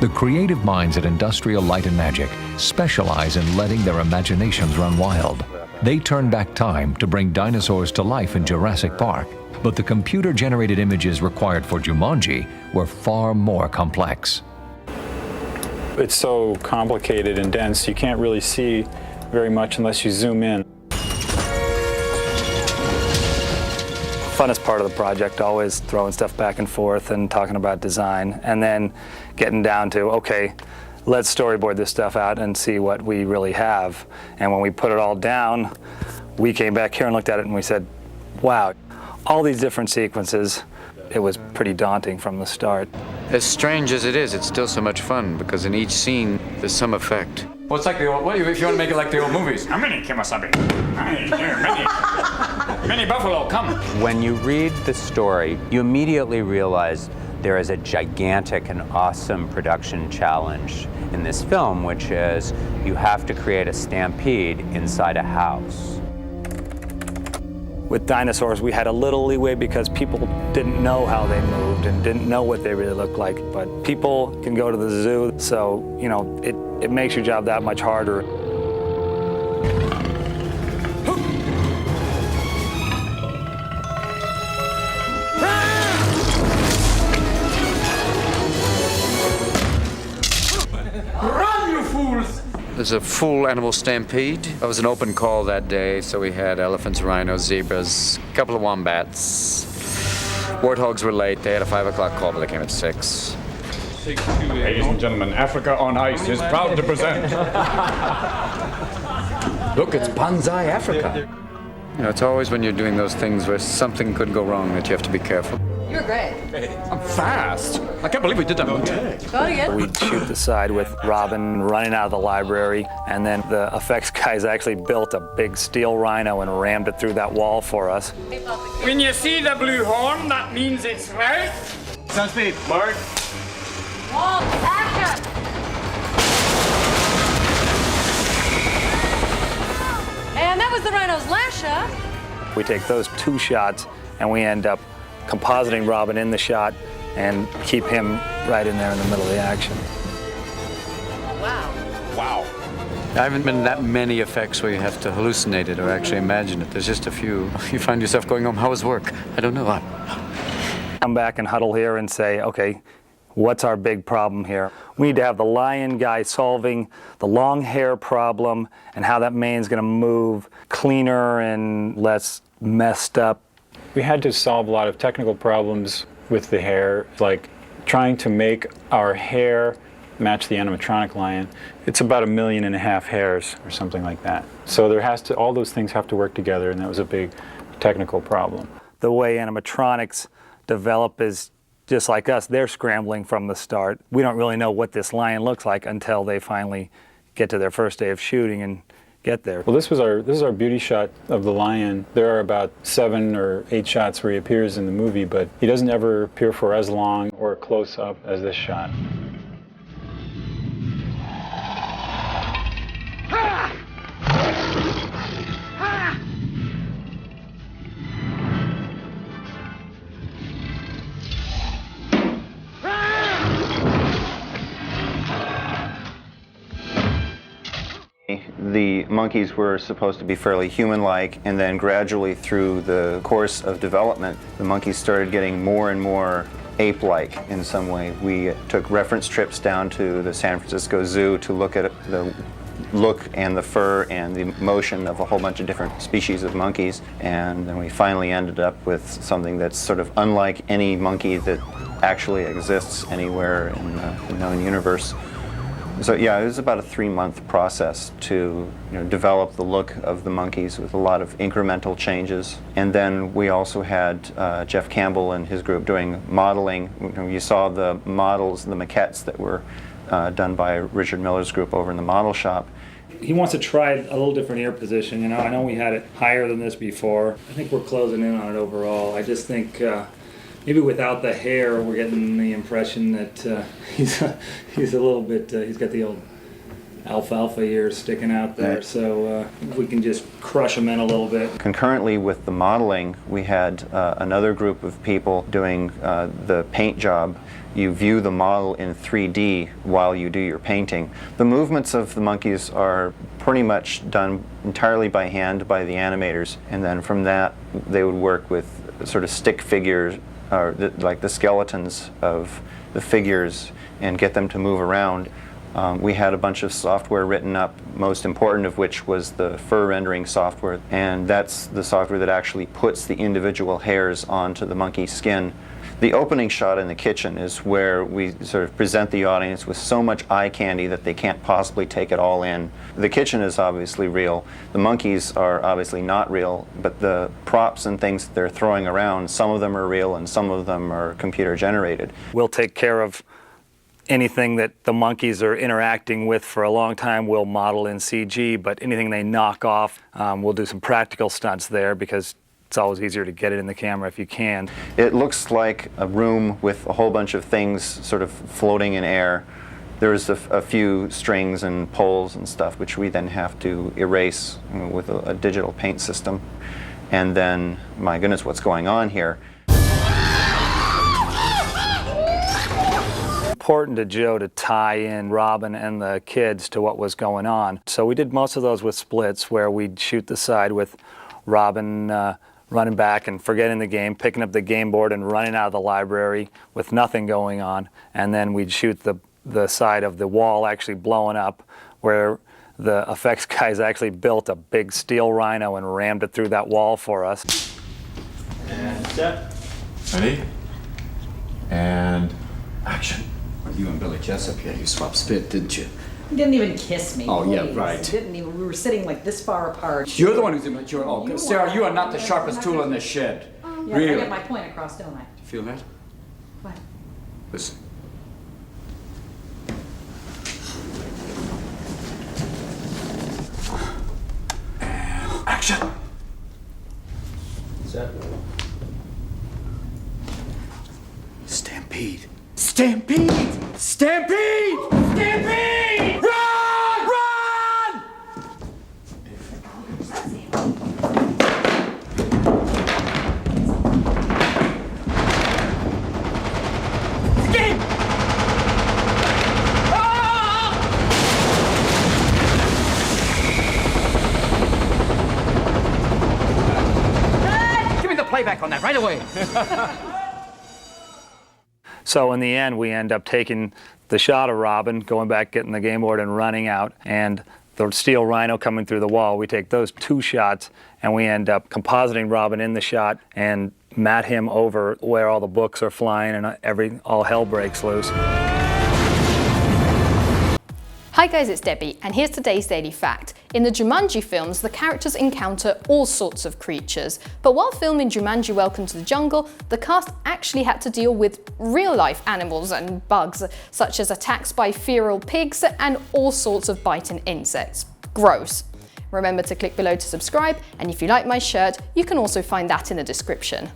The creative minds at Industrial Light and Magic specialize in letting their imaginations run wild. They turn back time to bring dinosaurs to life in Jurassic Park, but the computer-generated images required for Jumanji were far more complex. It's so complicated and dense, you can't really see very much unless you zoom in. Funnest part of the project, always throwing stuff back and forth and talking about design, and then getting down to, okay, let's storyboard this stuff out and see what we really have. And when we put it all down, we came back here and looked at it and we said, wow, all these different sequences. It was pretty daunting from the start. As strange as it is, it's still so much fun because in each scene there's some effect. Well, it's like the old, if you want to make it like the old movies. How many kimasabi? Many buffalo, come. When you read the story, you immediately realize there is a gigantic and awesome production challenge in this film, which is you have to create a stampede inside a house. With dinosaurs, we had a little leeway because people didn't know how they moved and didn't know what they really looked like. But people can go to the zoo, so, you know, it makes your job that much harder. There's a full animal stampede. It was an open call that day, so we had elephants, rhinos, zebras, a couple of wombats. Warthogs were late. They had a 5 o'clock call, but they came at 6. Ladies and gentlemen, Africa on Ice is proud to present. Look, it's Banzai Africa. You know, it's always when you're doing those things where something could go wrong that you have to be careful. You're great. I'm fast. I can't believe we did that one take. Go again. We'd shoot the side with Robin running out of the library, and then the effects guys actually built a big steel rhino and rammed it through that wall for us. When you see the blue horn, that means it's right. Sounds speed. Mark. Wall, action! And that was the rhino's last shot. We take those 2 shots, and we end up compositing Robin in the shot and keep him right in there in the middle of the action. Wow. Wow. There haven't been that many effects where you have to hallucinate it or actually imagine it. There's just a few. You find yourself going home, how was work? I don't know. Come back and huddle here and say, okay, what's our big problem here? We need to have the lion guy solving the long hair problem and how that mane's going to move cleaner and less messed up. We had to solve a lot of technical problems with the hair, like trying to make our hair match the animatronic lion. It's about 1.5 million hairs or something like that. So there has to, all those things have to work together, and that was a big technical problem. The way animatronics develop is just like us. They're scrambling from the start. We don't really know what this lion looks like until they finally get to their first day of shooting and get there. Well, this is our beauty shot of the lion. There are about 7 or 8 shots where he appears in the movie, but he doesn't ever appear for as long or close up as this shot. The monkeys were supposed to be fairly human-like, and then gradually through the course of development, the monkeys started getting more and more ape-like in some way. We took reference trips down to the San Francisco Zoo to look at the look and the fur and the motion of a whole bunch of different species of monkeys, and then we finally ended up with something that's sort of unlike any monkey that actually exists anywhere in the known universe. So yeah, it was about a 3-month process to develop the look of the monkeys with a lot of incremental changes. And then we also had Jeff Campbell and his group doing modeling. You saw the models, the maquettes that were done by Richard Miller's group over in the model shop. He wants to try a little different ear position. I know we had it higher than this before. I think we're closing in on it overall. I just think maybe without the hair, we're getting the impression that he's a little bit, he's got the old alfalfa ears sticking out there, so we can just crush them in a little bit. Concurrently with the modeling, we had another group of people doing the paint job. You view the model in 3D while you do your painting. The movements of the monkeys are pretty much done entirely by hand by the animators, and then from that they would work with sort of stick figures, or like the skeletons of the figures, and get them to move around. We had a bunch of software written up, most important of which was the fur rendering software, and that's the software that actually puts the individual hairs onto the monkey skin. The opening shot in the kitchen is where we sort of present the audience with so much eye candy that they can't possibly take it all in. The kitchen is obviously real. The monkeys are obviously not real, but the props and things that they're throwing around, some of them are real and some of them are computer generated. We'll take care of anything that the monkeys are interacting with for a long time. We'll model in CG, but anything they knock off, we'll do some practical stunts there, because it's always easier to get it in the camera if you can. It looks like a room with a whole bunch of things sort of floating in air. There's a few strings and poles and stuff which we then have to erase with a digital paint system. And then, my goodness, what's going on here? Important to Joe to tie in Robin and the kids to what was going on. So we did most of those with splits, where we'd shoot the side with Robin running back and forgetting the game, picking up the game board and running out of the library with nothing going on. And then we'd shoot the side of the wall actually blowing up, where the effects guys actually built a big steel rhino and rammed it through that wall for us. And set. Ready? And action. You and Billy Jessup, yeah, you swapped spit, didn't you? You didn't even kiss me. Oh, yeah, please. right. Didn't even. We were sitting like this far apart. You're the one who's immature. Oh, Sarah, you are not the sharpest tool in this shed. Yeah, really? I get my point across, don't I? You feel that? What? Listen. And action. Set. Stampede. Stampede! Stampede! Stampede! Run! Run! Escape! Ah! Give me the playback on that right away. So in the end, we end up taking the shot of Robin, going back, getting the game board and running out, and the steel rhino coming through the wall. We take those two shots and we end up compositing Robin in the shot and mat him over where all the books are flying and all hell breaks loose. Hi guys, it's Debbie, and here's today's Daily Fact. In the Jumanji films, the characters encounter all sorts of creatures, but while filming Jumanji Welcome to the Jungle, the cast actually had to deal with real-life animals and bugs, such as attacks by feral pigs and all sorts of biting insects. Gross. Remember to click below to subscribe, and if you like my shirt, you can also find that in the description.